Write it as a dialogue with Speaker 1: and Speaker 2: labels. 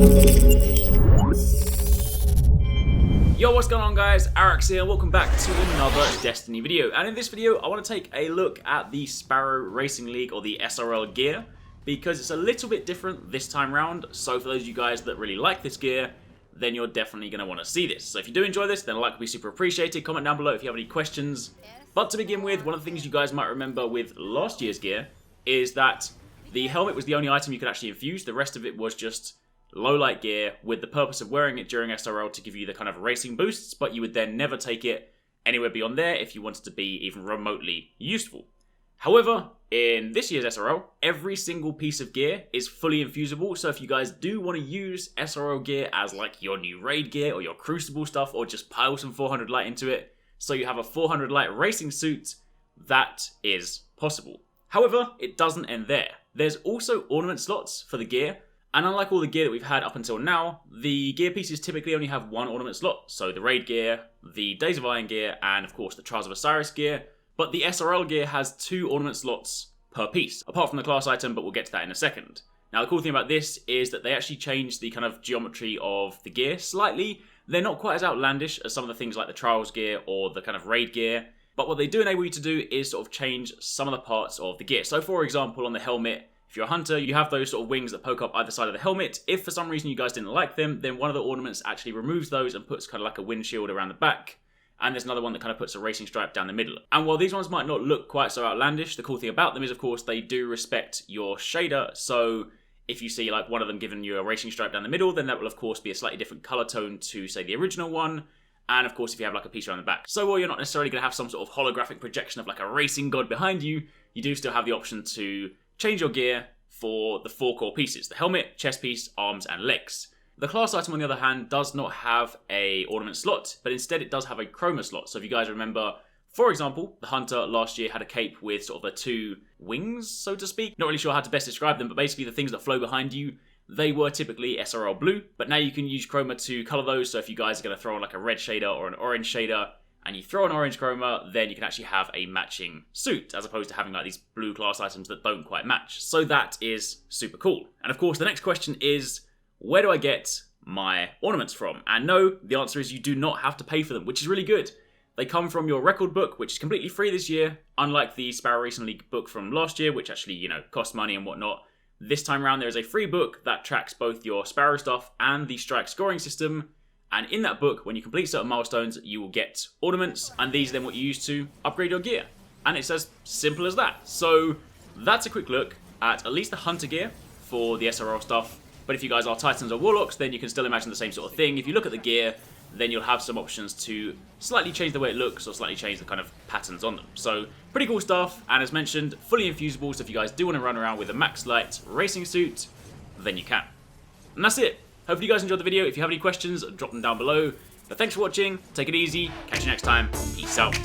Speaker 1: Yo, what's going on guys, Arekkz here, welcome back to another Destiny video. And in this video, I want to take a look at the Sparrow Racing League, or the SRL gear, because it's a little bit different this time round. So for those of you guys that really like this gear, then you're definitely going to want to see this. So if you do enjoy this, then a like would be super appreciated. Comment down below if you have any questions. But to begin with, one of the things you guys might remember with last year's gear is that the helmet was the only item you could actually infuse. The rest of it was just low light gear with the purpose of wearing it during SRL to give you the kind of racing boosts, but you would then never take it anywhere beyond there if you wanted to be even remotely useful. However, in this year's SRL, every single piece of gear is fully infuseable, so if you guys do want to use SRL gear as like your new raid gear or your crucible stuff, or just pile some 400 light into it, so you have a 400 light racing suit, that is possible. However, it doesn't end there. There's also ornament slots for the gear. And unlike all the gear that we've had up until now, the gear pieces typically only have one ornament slot. So the Raid gear, the Days of Iron gear, and of course the Trials of Osiris gear. But the SRL gear has 2 ornament slots per piece, apart from the class item, but we'll get to that in a second. Now the cool thing about this is that they actually changed the kind of geometry of the gear slightly. They're not quite as outlandish as some of the things like the Trials gear or the kind of Raid gear. But what they do enable you to do is sort of change some of the parts of the gear. So for example, on the helmet, if you're a hunter, you have those sort of wings that poke up either side of the helmet. If for some reason you guys didn't like them, then one of the ornaments actually removes those and puts kind of like a windshield around the back. And there's another one that kind of puts a racing stripe down the middle. And while these ones might not look quite so outlandish, the cool thing about them is, of course, they do respect your shader. So if you see like one of them giving you a racing stripe down the middle, then that will of course be a slightly different color tone to say the original one. And of course, if you have like a piece around the back. So while you're not necessarily going to have some sort of holographic projection of like a racing god behind you, you do still have the option to change your gear for the 4 core pieces: the helmet, chest piece, arms, and legs. The class item, on the other hand, does not have a ornament slot, but instead it does have a chroma slot. So if you guys remember, for example, the hunter last year had a cape with sort of the 2 wings, so to speak. Not really sure how to best describe them, but basically the things that flow behind you, they were typically SRL blue, but now you can use chroma to color those. So if you guys are going to throw on like a red shader or an orange shader, and you throw an orange chroma, then you can actually have a matching suit, as opposed to having like these blue class items that don't quite match. So that is super cool. And of course, the next question is, where do I get my ornaments from? And no, the answer is you do not have to pay for them, which is really good. They come from your record book, which is completely free this year, unlike the Sparrow Racing League book from last year, which actually, you know, cost money and whatnot. This time around, there is a free book that tracks both your Sparrow stuff and the strike scoring system. And in that book, when you complete certain milestones, you will get ornaments, and these are then what you use to upgrade your gear. And it's as simple as that. So that's a quick look at least the hunter gear for the SRL stuff. But if you guys are Titans or Warlocks, then you can still imagine the same sort of thing. If you look at the gear, then you'll have some options to slightly change the way it looks or slightly change the kind of patterns on them. So pretty cool stuff, and as mentioned, fully infusible, so if you guys do want to run around with a max light racing suit, then you can. And that's it. Hopefully you guys enjoyed the video. If you have any questions, drop them down below. But thanks for watching, take it easy, catch you next time, peace out.